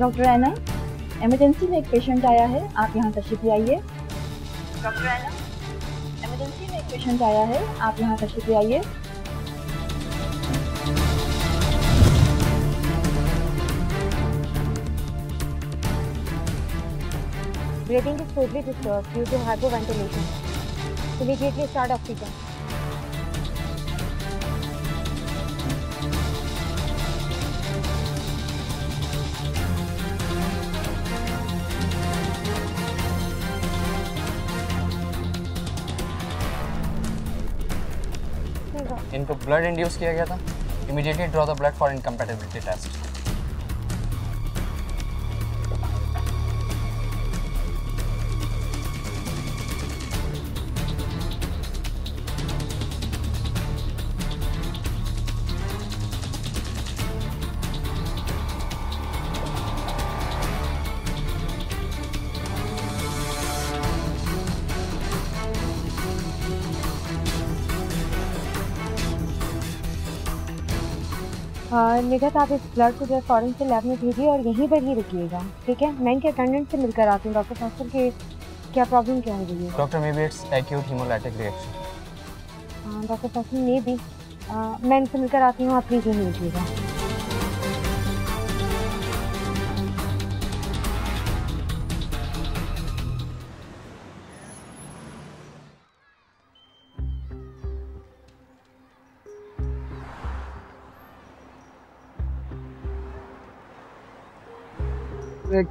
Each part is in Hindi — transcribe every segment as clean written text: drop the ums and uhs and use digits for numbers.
डॉक्टर रैना, इमरजेंसी में एक पेशेंट आया है, आप यहाँ तशरीफ लाइए। डॉक्टर रैना, इमरजेंसी में एक पेशेंट आया है, आप यहाँ तशरीफ लाइए। Breathing is totally disturbed due to hypoventilation. Immediately start oxygen. इनको ब्लड इंड्यूस किया गया था। Immediately draw the blood for incompatibility test. Nighat, आप इस ब्लड को जो फौरन से लैब में भेजिए और यहीं पर ही रुकिएगा, ठीक है? मैं इनके अटेंडेंट से मिलकर आती हूँ। डॉक्टर फैसल के क्या प्रॉब्लम क्या है भैया? Doctor may be it's acute haemolytic reaction. Doctor Faisal ने भी मैं इनसे मिलकर आती हूँ, आप प्लीज़ यहीं रुकिएगा।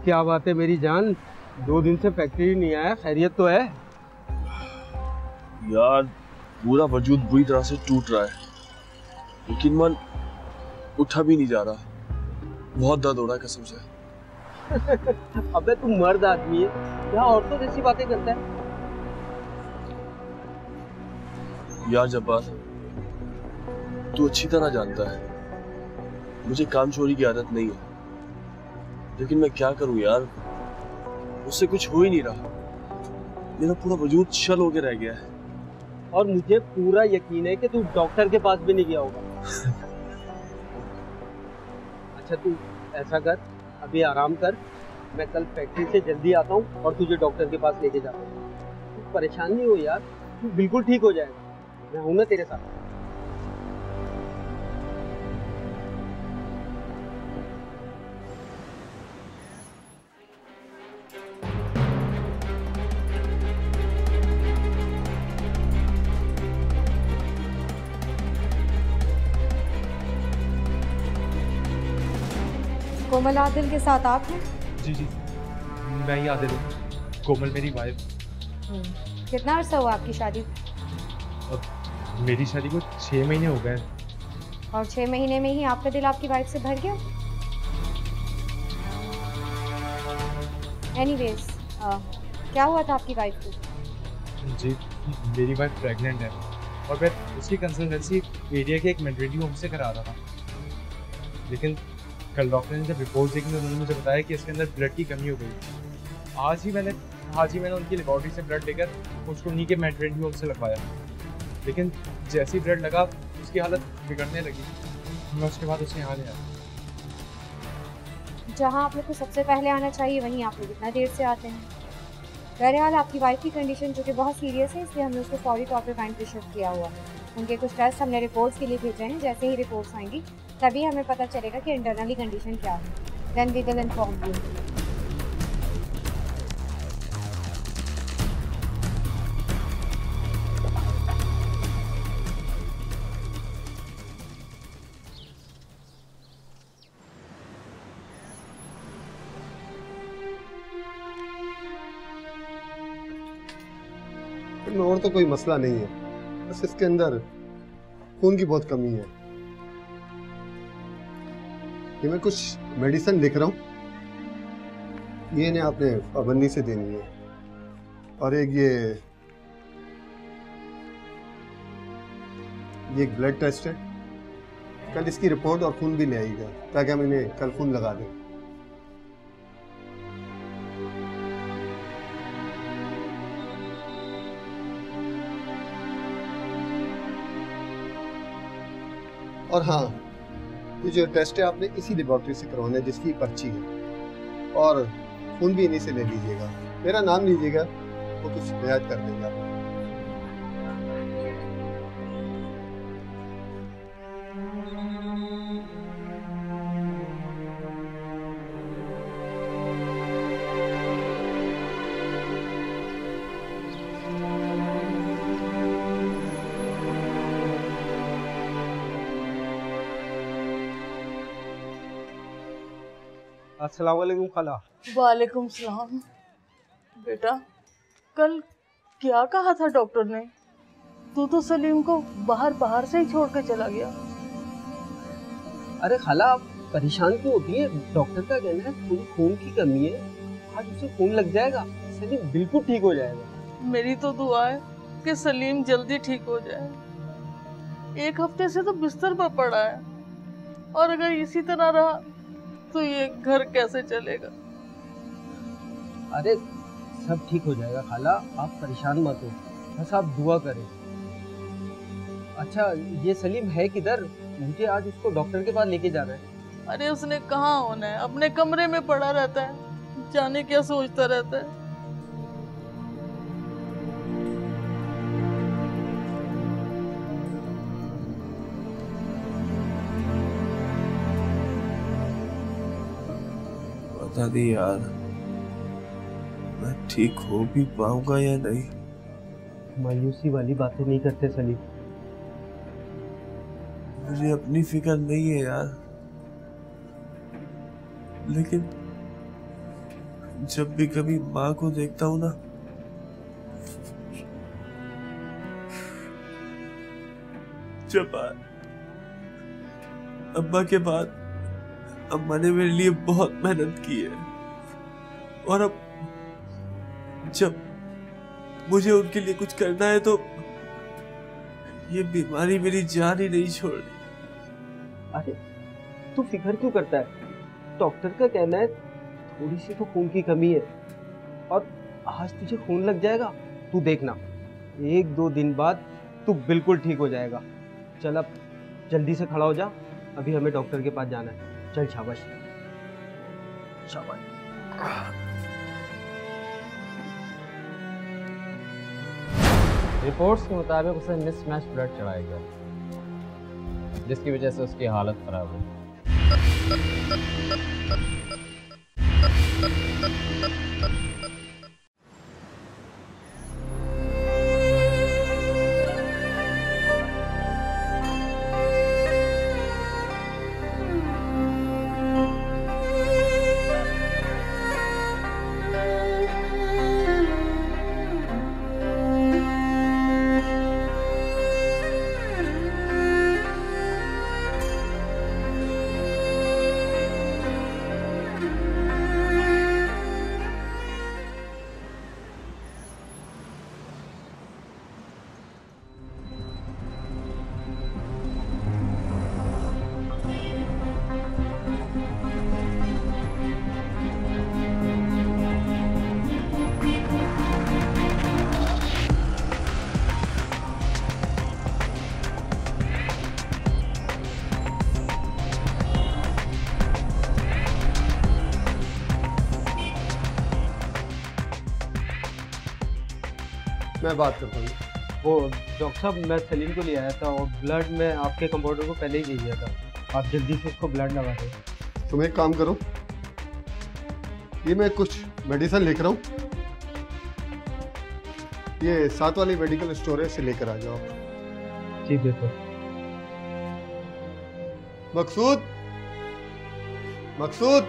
क्या बात है मेरी जान, 2 दिन से फैक्ट्री नहीं आया, खैरियत तो है? यार पूरा वजूद बुरी तरह से टूट रहा है, लेकिन मन उठा भी नहीं जा रहा। बहुत दर्द हो रहा है कसम से। अबे तू मर्द आदमी है, क्या औरतों जैसी बातें करता है? यार जब्बार, तू अच्छी तरह जानता है मुझे काम चोरी की आदत नहीं है, लेकिन मैं क्या करूं यार, उससे कुछ हो ही नहीं रहा। मेरा पूरा वजूद शल होके रह गया है। और मुझे पूरा यकीन है कि तू डॉक्टर के पास भी नहीं गया होगा। अच्छा तू ऐसा कर, अभी आराम कर, मैं कल फैक्ट्री से जल्दी आता हूँ और तुझे डॉक्टर के पास लेके जाता हूँ। तू परेशान नहीं हो यार, तू बिल्कुल ठीक हो जाएगा, मैं हूं ना तेरे साथ। कोमल आदिल के साथ आप हैं? जी जी, मैं ही आदिल हूँ, कोमल मेरी वाइफ। कितना अर्सा हुआ आपकी शादी? अब मेरी शादी को 6 महीने हो गए। और 6 महीने में ही आपका दिल आपकी वाइफ से भर गया? एनीवेज, क्या हुआ था आपकी वाइफ को? जी, मेरी वाइफ प्रेग्नेंट है और मैं उसकी कंसल्टेंसी एरिया के एक मेटर्निटी होम से करा रहा था, लेकिन कल डॉक्टर ने जब रिपोर्ट देखी तो उन्होंने मुझे बताया कि इसके अंदर ब्लड की कमी हो गई। आज ही मैंने उनकी लेबॉर्ट्री से ब्लड लेकर उसको उन्हीं के मेटर्निटी होम से लगवाया, लेकिन जैसे ही ब्लड लगा उसकी हालत बिगड़ने लगी। मैं उसके बाद उसे यहाँ ले आया। जहाँ आप लोग को सबसे पहले आना चाहिए वहीं आप लोग इतना देर से आते हैं। बहरहाल आपकी वाइफ की कंडीशन जो कि बहुत सीरियस है, इसलिए हमने उसको फौरी तौर पे वाइन पे शिफ्ट किया हुआ है। उनके कुछ टेस्ट हमने रिपोर्ट्स के लिए भेजे हैं, जैसे ही रिपोर्ट्स आएंगी तभी हमें पता चलेगा कि इंटरनली कंडीशन क्या है। Then we will inform you. और तो कोई मसला नहीं है, बस इसके अंदर खून की बहुत कमी है। ये मैं कुछ मेडिसिन लिख रहा हूँ, ये इन्हें आपने पाबंदी से देनी है। और एक ये एक ब्लड टेस्ट है, कल इसकी रिपोर्ट और खून भी ले आएगा ताकि हम इन्हें कल खून लगा दें। और हाँ, ये जो टेस्ट है आपने इसी लेबोरेटरी से करवाना है जिसकी पर्ची है। और खून भी इन्हीं से ले लीजिएगा। मेरा नाम लीजिएगा, वो कुछ रियायत कर देंगे आपको। अस्सलाम वालेकुम खाला। वालेकुम सलाम। बेटा, कल क्या कहा था डॉक्टर ने? तू तो सलीम को बाहर से ही छोड़ के चला गया। अरे खाला, आप परेशान क्यों होती है? डॉक्टर का कहना है थोड़ी खून की कमी है, आज उसे खून लग जाएगा, सलीम बिल्कुल ठीक हो जाएगा। मेरी तो दुआ है कि सलीम जल्दी ठीक हो जाए। 1 हफ्ते से तो बिस्तर पर पड़ा है, और अगर इसी तरह रहा तो ये घर कैसे चलेगा? अरे सब ठीक हो जाएगा खाला, आप परेशान मत हो, बस आप दुआ करें। अच्छा, ये सलीम है किधर? मुझे आज उसको डॉक्टर के पास लेके जाना है। अरे उसने कहाँ होना है, अपने कमरे में पड़ा रहता है, जाने क्या सोचता रहता है। बता दी यार, मैं ठीक हो भी पाऊंगा या नहीं? मायूसी वाली बातें नहीं करते सलीम। मुझे अपनी फिक्र नहीं है यार, लेकिन जब भी कभी माँ को देखता हूँ ना, जब अम्मा के बाद अम्मा ने मेरे लिए बहुत मेहनत की है, और अब जब मुझे उनके लिए कुछ करना है तो ये बीमारी मेरी जान ही नहीं छोड़ रही। अरे तू फिक्र क्यों करता है? डॉक्टर का कहना है थोड़ी सी तो खून की कमी है, और आज तुझे खून लग जाएगा। तू देखना, 1-2 दिन बाद तू बिल्कुल ठीक हो जाएगा। चल अब जल्दी से खड़ा हो जा, अभी हमें डॉक्टर के पास जाना है। चल शाबाश शाबाश। रिपोर्ट्स के मुताबिक उसे मिसमैच ब्लड चढ़ाया गया, जिसकी वजह से उसकी हालत खराब हुई। मैं बात करता हूँ। वो डॉक्टर साहब, मैं सलीम को ले आया था और ब्लड मैं आपके कंपाउंडर को पहले ही दे दिया था। आप जल्दी से उसको ब्लड लगा दें। तुम एक काम करो, ये मैं कुछ मेडिसिन लिख रहा हूँ, ये 7 वाली मेडिकल स्टोर से लेकर आ जाओ। ठीक है सर। मकसूद, मकसूद,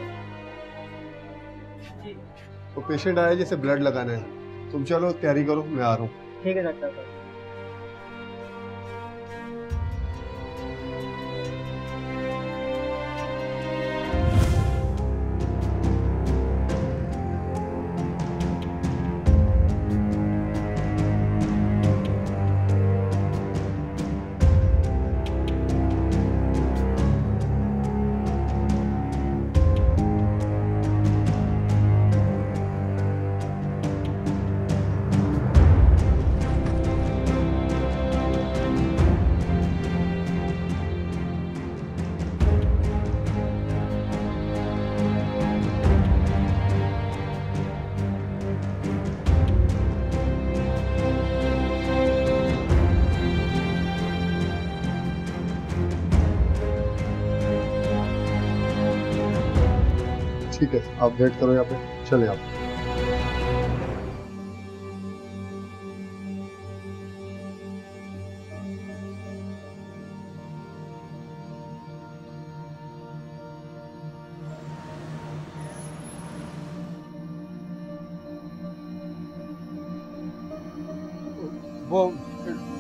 वो पेशेंट आया जिसे ब्लड लगाना है, तुम चलो तैयारी करो, मैं आ रहा हूँ। ठीक है डॉक्टर साहब। ठीक है, आप वेट करो यहाँ पे, चले आप। वो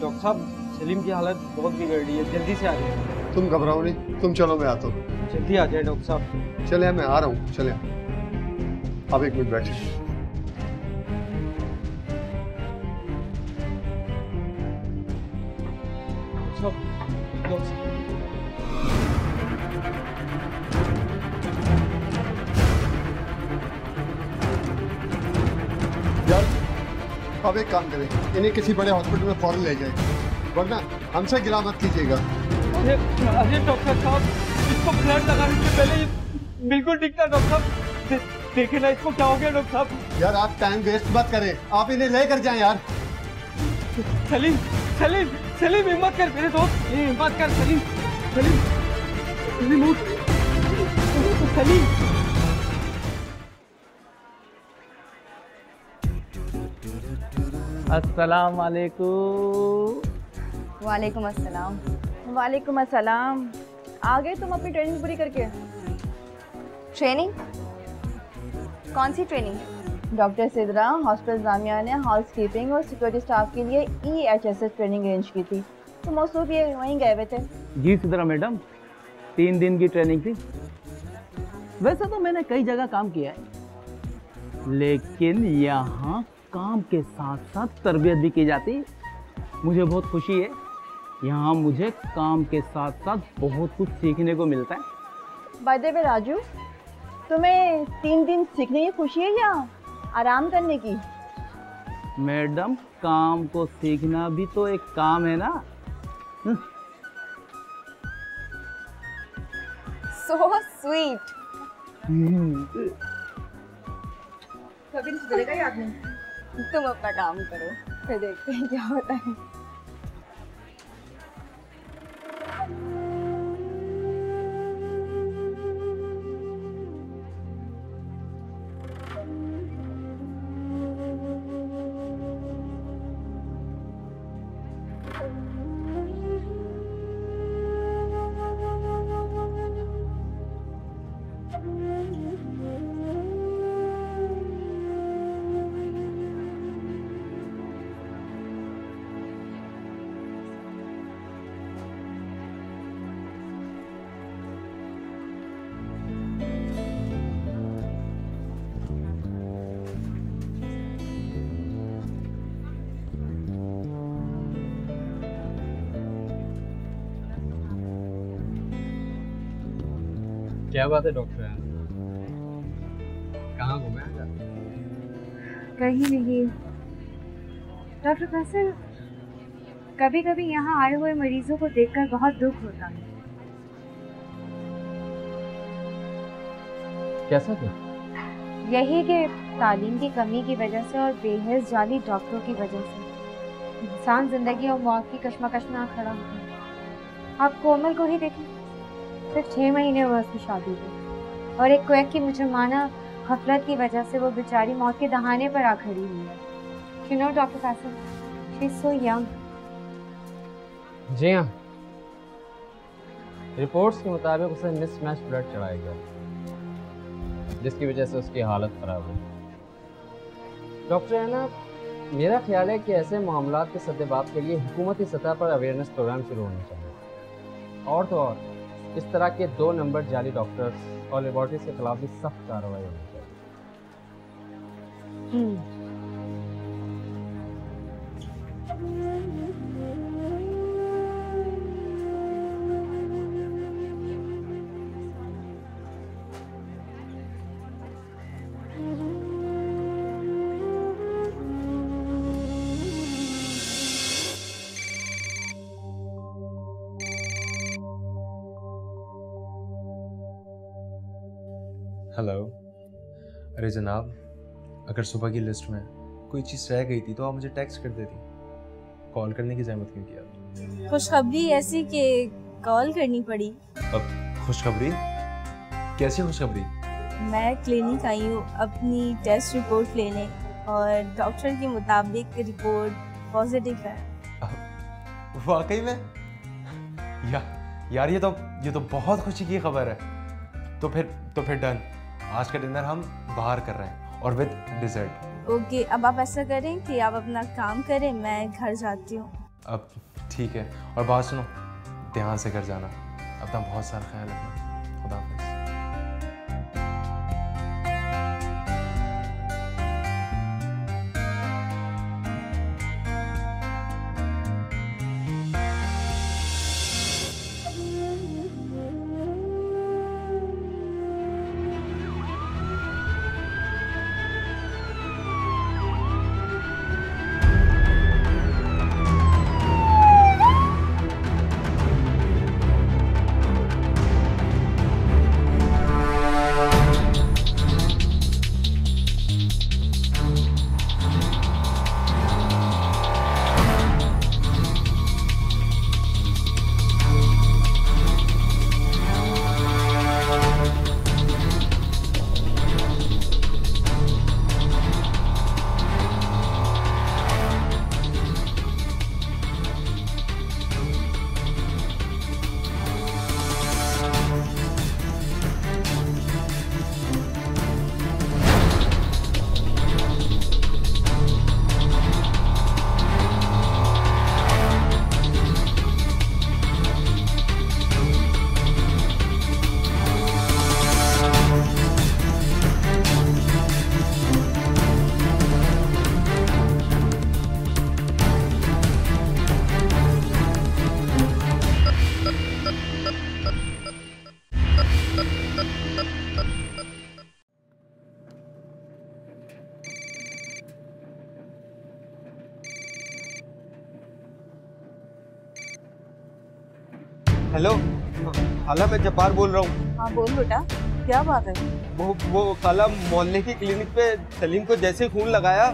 डॉक्टर साहब, सलीम की हालत बहुत बिगड़ रही है, जल्दी से आ जाए। तुम घबराओ नहीं, तुम चलो, मैं आता हूँ। जल्दी आ जाए डॉक्टर साहब। चले, मैं आ रहा हूँ, चले आप 1 मिनट बैठे। यार अब एक काम करें, इन्हें किसी बड़े हॉस्पिटल में फौरन ले जाए, वरना हमसे गिला मत कीजिएगा। अरे डॉक्टर साहब, इसको ब्लड लगाने से पहले ये बिल्कुल ठीक था डॉक्टर साहब। देखिए ना इसको क्या हो गया डॉक्टर साहब। यार आप टाइम वेस्ट मत करें, आप इन्हें लेकर जाएं यार। सलीम सलीम सलीम, हिम्मत कर मेरे दोस्त, हिम्मत कर सलीम। सलीम सलीम उठ, सलीम। अस्सलाम वालेकुम। वालेकुम अस्सलाम। वालेकुम अस्सलाम। आ गए तुम अपनी ट्रेनिंग पूरी करके? ट्रेनिंग? कौन सी training? Doctor Sidra hospital Jamia ने हाउस कीपिंग और सिक्योरिटी स्टाफ के लिए EHSS ट्रेनिंग अरेंज की थी, तो मौसूफ ये वहीं गए हुए थे। जी सिद्रा मैडम, 3 दिन की ट्रेनिंग थी। वैसे तो मैंने कई जगह काम किया है, लेकिन यहाँ काम के साथ साथ तरबियत भी की जाती है। मुझे बहुत खुशी है, यहाँ मुझे काम के साथ साथ बहुत कुछ सीखने को मिलता है। बाय द वे राजू, तुम्हें 3 दिन सीखने की खुशी है या आराम करने की? मैडम, काम को सीखना भी तो एक काम है ना। So sweet. कभी नहीं सुधरेगा ये आदमी। तुम अपना काम करो, फिर देखते हैं क्या होता है। क्या बात है डॉक्टर, कहाँ घूमे आज? कहीं नहीं डॉक्टर फैसल, कभी कभी यहाँ आए हुए मरीजों को देखकर बहुत दुख होता है। कैसा था? यही कि तालीम की कमी की वजह से और बेहद जाली डॉक्टरों की वजह से इंसान जिंदगी और मौत की कश्मकश में खड़ा होता है। आप कोमल को ही देखें, सिर्फ 6 महीने हुए उसकी शादी को, और एक क्वैक की मुसलमाना गफलत की वजह से वो बेचारी मौत के दहाने पर आ खड़ी हुई है। You know, Dr. Faisal, she's so young. जी हाँ, रिपोर्ट्स के मुताबिक उसे मिसमैच ब्लड चढ़ाया गया, जिसकी वजह से उसकी हालत ख़राब हुई। डॉक्टर है ना, मेरा ख्याल है कि ऐसे मामलात के सद्देबात के लिए हुकूमती सतह पर अवेयरनेस प्रोग्राम शुरू होने चाहिए। और तो और इस तरह के 2 नंबर जाली डॉक्टर्स और लेबॉर्ट्रीज के खिलाफ भी सख्त कार्रवाई होनी चाहिए। हेलो, अरे जनाब, अगर सुबह की लिस्ट में कोई चीज़ रह गई थी तो आप मुझे टेक्स्ट कर देती, कॉल करने की ज़हमत क्यों किया? खुशखबरी ऐसी कि कॉल करनी पड़ी। अब खुशखबरी? कैसी खुशखबरी? मैं क्लिनिक आई हूँ अपनी टेस्ट रिपोर्ट लेने और डॉक्टर के मुताबिक रिपोर्ट पॉजिटिव है। वाकई में? यार ये तो बहुत खुशी की खबर है। तो फिर डन, आज का डिनर हम बाहर कर रहे हैं और विद डिजर्ट। ओके, अब आप ऐसा करें कि आप अपना काम करें, मैं घर जाती हूँ। अब ठीक है, और बात सुनो, ध्यान से घर जाना, अपना बहुत सारा ख्याल रखना। खुदा हाफिज़। हेलो खाला, मैं जब्बार बोल रहा हूँ। हाँ बोल बेटा, क्या बात है? वो खाला, मोहल्ले की क्लिनिक पे सलीम को जैसे खून लगाया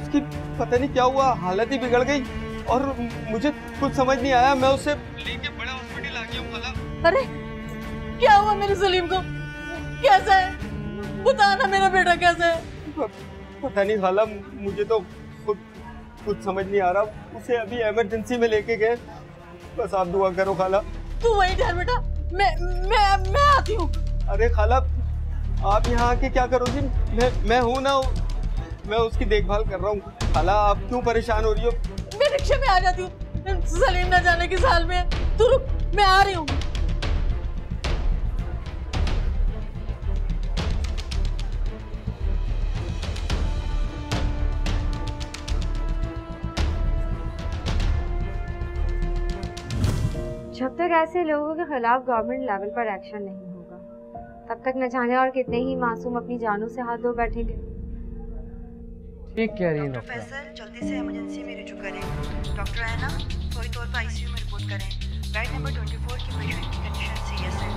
उसकी पता नहीं क्या हुआ, हालत ही बिगड़ गई और मुझे कुछ समझ नहीं आया। मैं उसे लेके बड़ा हॉस्पिटल आ गया हूँ खाला। अरे क्या हुआ मेरे सलीम को? कैसा है? बता ना मेरा बेटा कैसा है? पता नहीं खाला, मुझे तो कुछ समझ नहीं आ रहा। उसे अभी इमरजेंसी में लेके गए, बस आप दुआ करो खाला। तू वही ठहर बेटा, मैं आती हूँ। अरे खाला, आप यहाँ आके क्या करोगी? मैं हूँ ना, मैं उसकी देखभाल कर रहा हूँ। खाला आप क्यों परेशान हो रही हो? मैं रिक्शे में आ जाती हूँ, सलीम न जाने की साल में। तू रुक, मैं आ रही हूँ। जब तक ऐसे लोगों के खिलाफ गवर्नमेंट लेवल पर एक्शन नहीं होगा, तब तक न जाने और कितने ही मासूम अपनी जानों से हाथ धो बैठेंगे। ठीक कह रही है डॉक्टर। प्रोफेसर, जल्दी से इमरजेंसी में रुजू करें। डॉक्टर है ना, फौरी तौर पर आईसीयू में रिपोर्ट करें। बेड नंबर 24 की पेशेंट की कंडीशन सीरियस है।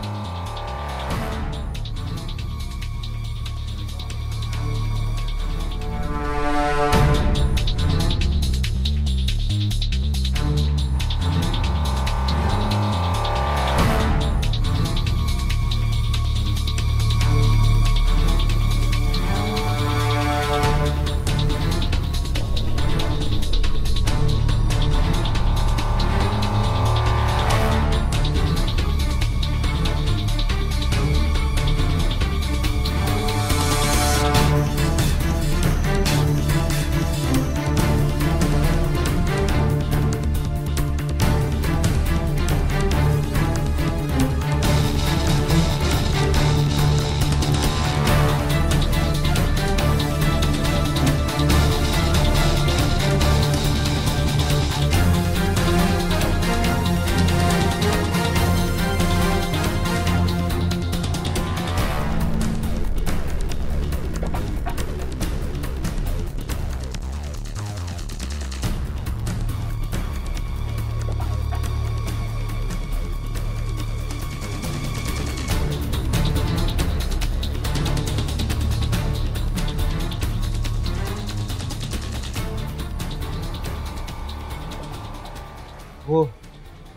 वो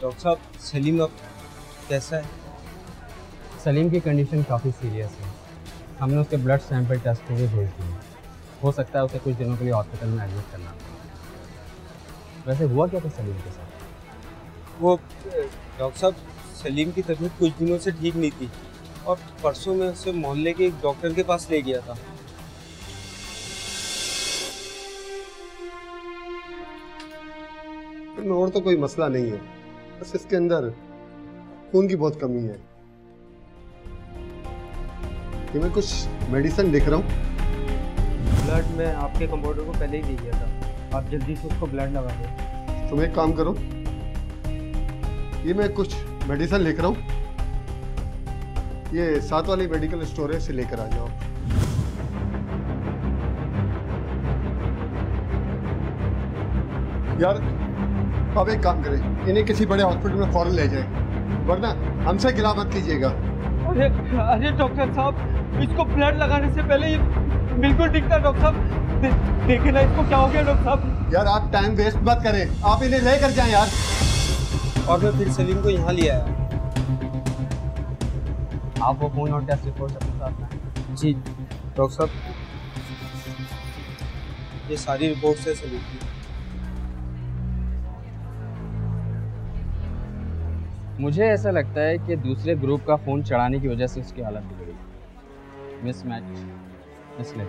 डॉक्टर साहब, सलीम अब कैसा है? सलीम की कंडीशन काफ़ी सीरियस है। हमने उसके ब्लड सैंपल टेस्ट के लिए भेज दिए। हो सकता है उसे कुछ दिनों के लिए हॉस्पिटल में एडमिट करना पड़े। वैसे हुआ क्या था सलीम के साथ? वो डॉक्टर साहब, सलीम की तबीयत कुछ दिनों से ठीक नहीं थी और परसों में उसे मोहल्ले के एक डॉक्टर के पास ले गया था। और तो कोई मसला नहीं है, बस इसके अंदर खून की बहुत कमी है। ये मैं कुछ मेडिसिन लिख रहा हूँ। ब्लड मैं आपके कंपाउंडर को पहले ही दे दिया था, आप जल्दी से उसको ब्लड लगा दें। तुम एक काम करो, ये मैं कुछ मेडिसिन लिख रहा हूँ, ये 7 वाली मेडिकल स्टोर से लेकर आ जाओ। यार आप एक काम करें, इन्हें किसी बड़े हॉस्पिटल में फौरन ले जाएं, वरना हमसे गिला मत कीजिएगा। अरे डॉक्टर साहब, इसको ब्लड लगाने से पहले ये बिल्कुल ठीक था। डॉक्टर साहब देखिए ना, इसको क्या हो गया डॉक्टर साहब। यार आप टाइम वेस्ट मत करें, आप इन्हें लेकर जाएं यार। और मैं फिर सलीम को यहाँ ले आया। आप वो खून और टेस्ट रिपोर्ट अपने साथ लाएं। जी डॉक्टर साहब, ये सारी रिपोर्ट से सलीम की। मुझे ऐसा लगता है कि दूसरे ग्रुप का फ़ोन चढ़ाने की वजह से उसकी हालत बिगड़ी। मिसमैच, इसलिए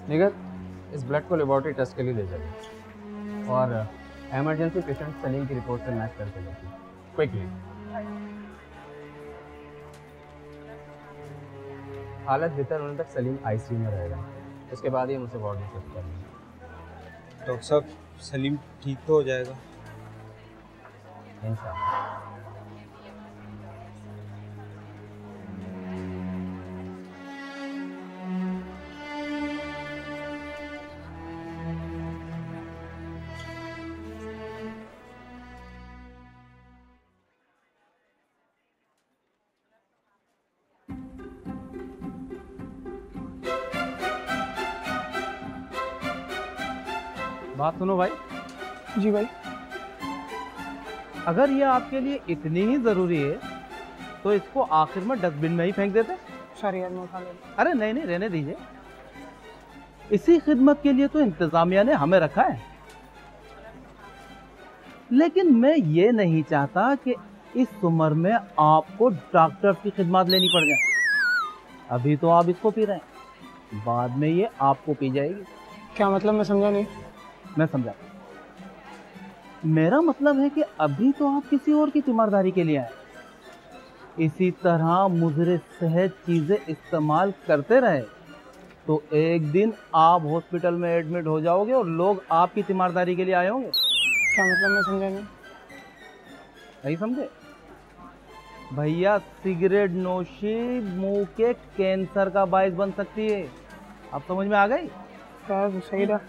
निगत इस ब्लड को लेबोरेटरी टेस्ट के लिए ले जाइए और इमरजेंसी पेशेंट सलीम की रिपोर्ट से मैच करके देखिए क्विकली। हालत बेहतर होने तक सलीम आईसीयू में रहेगा, उसके बाद ही हम उसे वार्ड में शिफ्ट करेंगे। डॉक्टर साहब, सलीम ठीक तो हो जाएगा इंशाअल्लाह। बात सुनो भाई। जी भाई। अगर ये आपके लिए इतनी ही ज़रूरी है तो इसको आखिर में डस्टबिन में ही फेंक देते। सॉरी यार, मैं उठा लेता। अरे नहीं नहीं, रहने दीजिए। इसी खिदमत के लिए तो इंतजामिया ने हमें रखा है। लेकिन मैं ये नहीं चाहता कि इस उम्र में आपको डॉक्टर की खिदमत लेनी पड़ जाए। अभी तो आप इसको पी रहे हैं, बाद में ये आपको पी जाएगी। क्या मतलब? मैं समझा नहीं। मैं समझा। मेरा मतलब है कि अभी तो आप किसी और की तीमारदारी के लिए आए। इसी तरह मुज़रे सेहत चीजें इस्तेमाल करते रहे तो एक दिन आप हॉस्पिटल में एडमिट हो जाओगे और लोग आपकी तीमारदारी के लिए आए होंगे। क्या मतलब? मैं समझा नहीं। नहीं समझे भैया? सिगरेट नोशी मुंह के कैंसर का बायस बन सकती है। अब समझ में आ गई? सही रहा।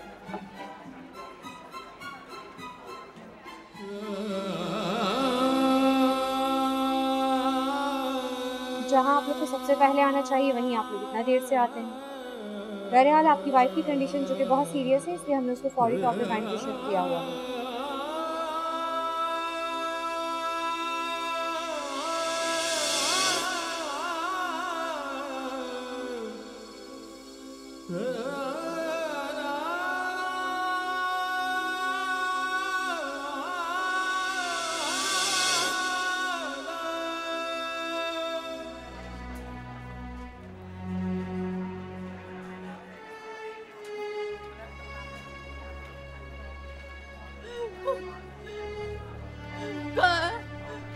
जहाँ आप लोग को सबसे पहले आना चाहिए वहीं आप लोग इतना देर से आते हैं। बहरहाल आपकी वाइफ की कंडीशन जो कि बहुत सीरियस है, इसलिए हमने उसको फौरी तौर पे बैंक में शिफ्ट किया हुआ है।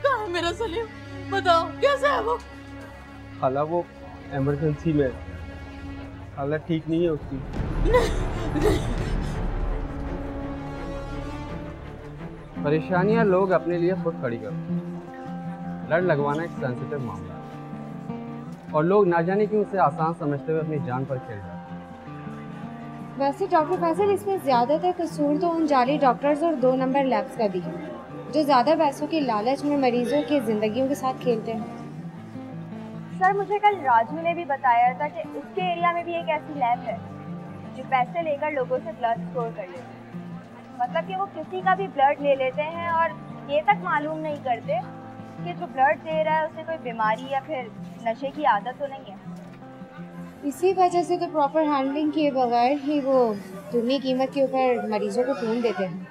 कहाँ है मेरा सलीम? बताओ कैसा है वो? खाला वो इमरजेंसी में, हालत ठीक नहीं है उसकी। परेशानियां लोग अपने लिए खुद खड़ी करते हैं। ब्लड लगवाना एक सेंसिटिव मामला है और लोग ना जाने क्यों उसे आसान समझते हुए अपनी जान पर खेल जाते हैं। वैसे डॉक्टर फैसल, इसमें ज़्यादातर कसूर तो उन जाली डॉक्टर्स और 2 नंबर लैब्स का भी है जो ज़्यादा पैसों के लालच में मरीजों की ज़िंदगियों के साथ खेलते हैं। सर, मुझे कल राजू ने भी बताया था कि उसके एरिया में भी एक ऐसी लैब है जो पैसे लेकर लोगों से ब्लड स्टोर कर लेती है मतलब कि वो किसी का भी ब्लड ले लेते हैं और ये तक मालूम नहीं करते कि जो ब्लड दे रहा है उसे कोई बीमारी या फिर नशे की आदत तो नहीं है। इसी वजह से तो प्रॉपर हैंडलिंग किए बगैर ही वो दुगनी कीमत के ऊपर मरीजों को फ़ोन देते हैं,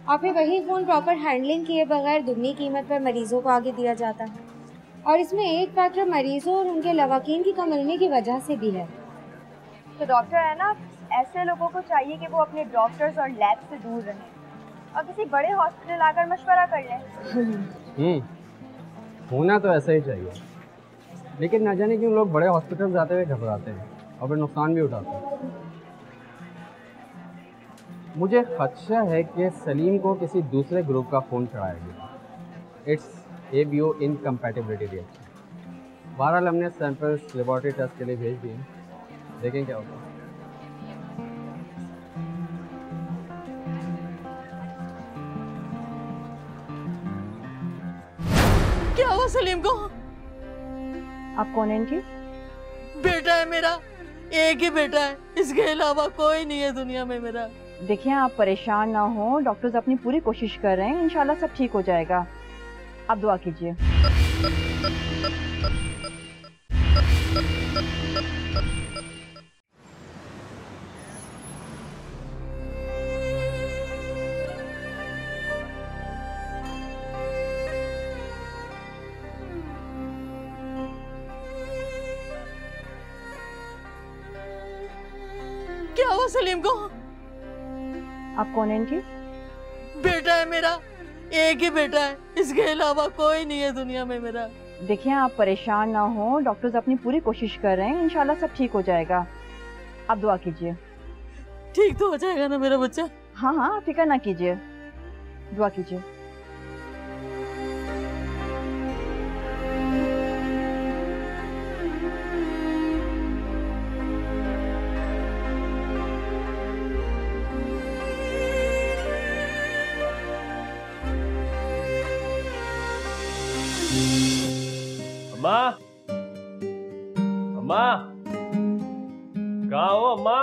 और फिर वही फ़ोन प्रॉपर हैंडलिंग किए बगैर दुगनी कीमत पर मरीजों को आगे दिया जाता है। और इसमें एक फैक्टर मरीजों और उनके लवाकीन की कम इल्मी की वजह से भी है। तो डॉक्टर है ना, ऐसे लोगों को चाहिए कि वो अपने डॉक्टर्स और लैब से दूर रहें और किसी बड़े हॉस्पिटल आकर मशवरा कर लें। होना तो ऐसा ही चाहिए, लेकिन न जाने क्यों लोग बड़े हॉस्पिटल जाते हुए घबराते हैं और फिर नुकसान भी उठाते हैं। मुझे खदशा है कि सलीम को किसी दूसरे ग्रुप का फ़ोन चढ़ाया गया। It's ABO incompatibility reaction. बहरहाल हमने सैंपल्स लेबॉरेटरी टेस्ट के लिए भेज दिए, देखें क्या होता है। क्या हुआ सलीम को? आप कौन है इनकी? बेटा है मेरा, एक ही बेटा है, इसके अलावा कोई नहीं है दुनिया में मेरा। देखिए आप परेशान ना हो, डॉक्टर्स अपनी पूरी कोशिश कर रहे हैं, इंशाल्लाह सब ठीक हो जाएगा। आप दुआ कीजिए। क्या हुआ सलीम को? आप कौन है इनकी? बेटा है मेरा, एक ही बेटा है, इसके अलावा कोई नहीं है दुनिया में मेरा। देखिए आप परेशान ना हो, डॉक्टर्स अपनी पूरी कोशिश कर रहे हैं, इंशाल्लाह सब ठीक हो जाएगा। आप दुआ कीजिए। ठीक तो हो जाएगा ना मेरा बच्चा? हाँ हाँ, फिक्र ना कीजिए, दुआ कीजिए। अम्मा, अम्मा, कहाँ हो अम्मा?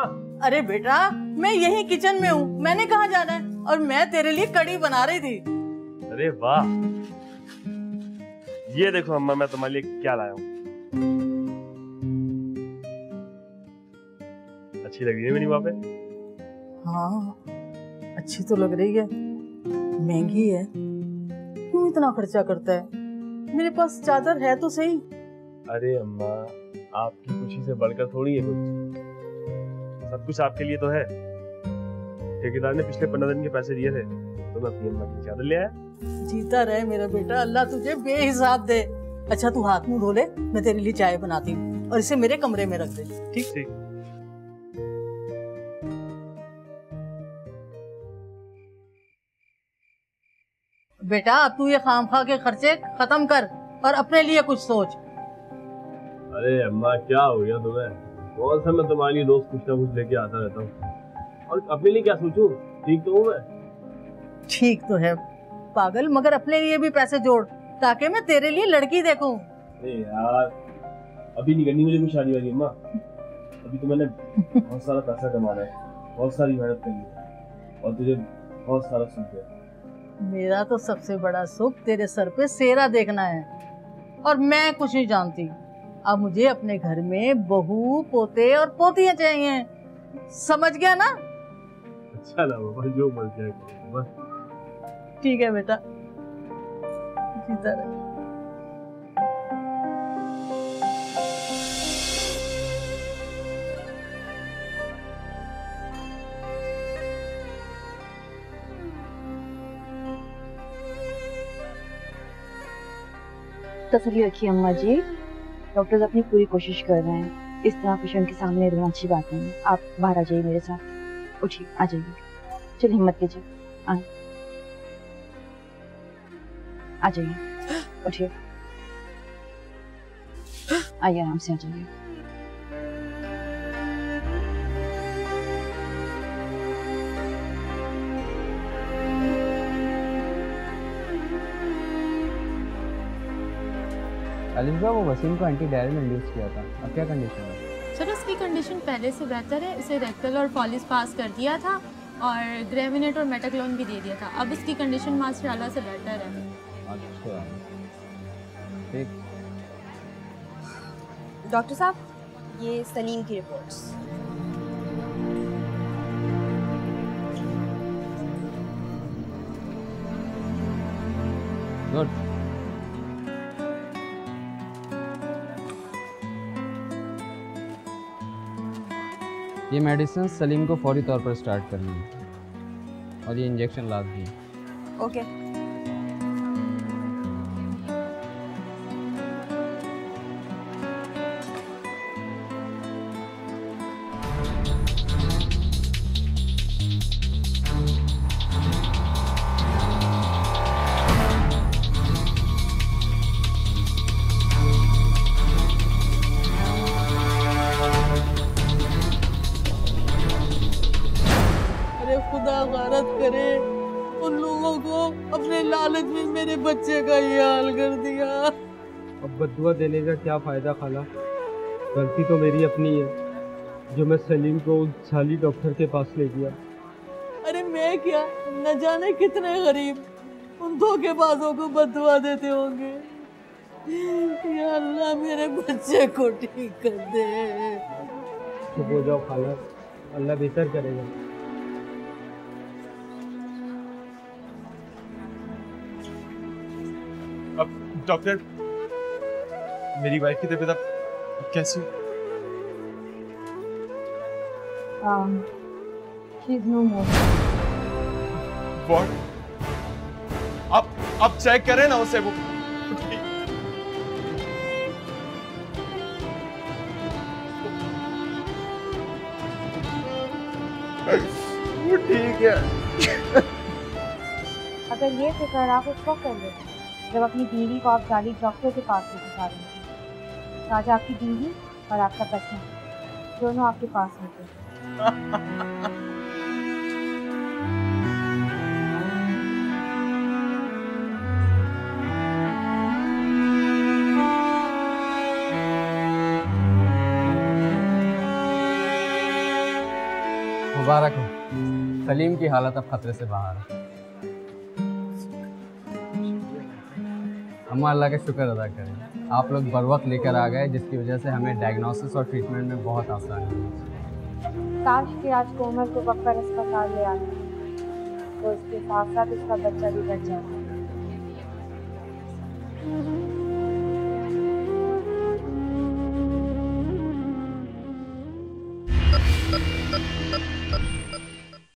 अरे बेटा, मैं यही किचन में हूँ, मैंने कहाँ जाना है? और मैं तेरे लिए कड़ी बना रही थी। अरे वाह, ये देखो अम्मा, मैं तुम्हारे लिए क्या लाया हूँ। अच्छी लग रही है मेरी वहाँ पे? हाँ, अच्छी तो लग रही है, महंगी है, क्यों इतना खर्चा करता है? मेरे पास चादर है तो सही। अरे अम्मा, आपकी खुशी से बढ़कर थोड़ी है कुछ, सब कुछ आपके लिए तो है। ठेकेदार ने पिछले 15 दिन के पैसे दिए थे, तो मैं अपनी अम्मा की चादर ले आया। जीता रहे मेरा बेटा, अल्लाह तुझे बेहिसाब दे। अच्छा तू हाथ मुंह धो ले, मैं तेरे लिए चाय बनाती हूँ और इसे मेरे कमरे में रख दे। ठीक ठीक। बेटा अब तू ये खामखा के खर्चे खत्म कर और अपने लिए कुछ सोच। अरे अम्मा, क्या हो गया तुम्हें? कौन सा मैं तुम्हारे लिए रोज कुछ ना कुछ लेके आता रहता हूँ, और अपने लिए क्या सोचूं? ठीक तो हूँ मैं। ठीक तो है पागल, मगर अपने लिए भी पैसे जोड़ ताकि मैं तेरे लिए लड़की देखूं। अरे यार, अभी नहीं करनी मुझे कोई शादी वाली अम्मा। अभी तो मैंने बहुत सारा पैसा कमाना है, बहुत सारी मेहनत करनी है, और तुझे बहुत सारा सुख है। मेरा तो सबसे बड़ा सुख तेरे सर पे सेहरा देखना है, और मैं कुछ नहीं जानती। अब मुझे अपने घर में बहू, पोते और पोतियां चाहिए, समझ गया ना? अच्छा ना बाबा, जो मर्जी है बस। ठीक है बेटा, जीता रहे। तसल्ली रखिए अम्मा जी, डॉक्टर्स अपनी पूरी कोशिश कर रहे हैं। इस तरह पेशेंट के सामने रोना अच्छी बात नहीं है। आप बाहर आ जाइए मेरे साथ, उठिए, आ जाइए, चलिए हिम्मत कीजिए, आ जाइए, उठिए, आइए आराम से आ जाइए। अलिफा, वो वसीम को एंटी डायरियल इंड्यूस किया था, अब क्या कंडीशन है? सर उसकी कंडीशन पहले से बेहतर है, उसे रेक्टल और पॉलिस पास कर दिया था और ग्रेविनेट और मेटाक्लोन भी दे दिया था। अब इसकी कंडीशन माशाल्लाह से बेटर है। अच्छा ठीक। डॉक्टर साहब, ये सलीम की रिपोर्ट्स। गुड। ये मेडिसिन सलीम को फौरी तौर पर स्टार्ट करनी है और ये इंजेक्शन लाजमी है। ओके। अरे खुदा गारत करे, उन लोगों को अपने लालच में मेरे बच्चे का ये हाल कर दिया। अब बदुआ देने का क्या फायदा खाला, गलती तो मेरी अपनी है जो मैं सलीम को उस साली डॉक्टर के पास ले गया। अरे मैं क्या, न जाने कितने गरीब उन धोखेबाजों को बदुआ देते होंगे। या अल्लाह मेरे बच्चे को ठीक कर दे। चुप हो जाओ खाला, अल्लाह बेहतर करेगा। अब डॉक्टर, मेरी वाइफ की तबीयत अब कैसी? She's no more. What? आप चेक करें ना उसे, वो ठीक है। अगर ये फिक्र आप उसको कर ले जब अपनी बीवी को आप जाली डॉक्टर के पास लेके जा रहे हैं। आज आपकी बीवी और आपका बच्चा दोनों आपके पास होते। मुबारक हो, सलीम की हालत अब खतरे से बाहर है। हम अल्लाह का शुक्र अदा करें, आप लोग बर वक्त लेकर आ गए, जिसकी वजह से हमें डायग्नोसिस और ट्रीटमेंट में बहुत आसानी हुई। काश कि आज कोमल को वक्त पर अस्पताल ले आते तो उसके साथ साथ उसका बच्चा भी बच जाता।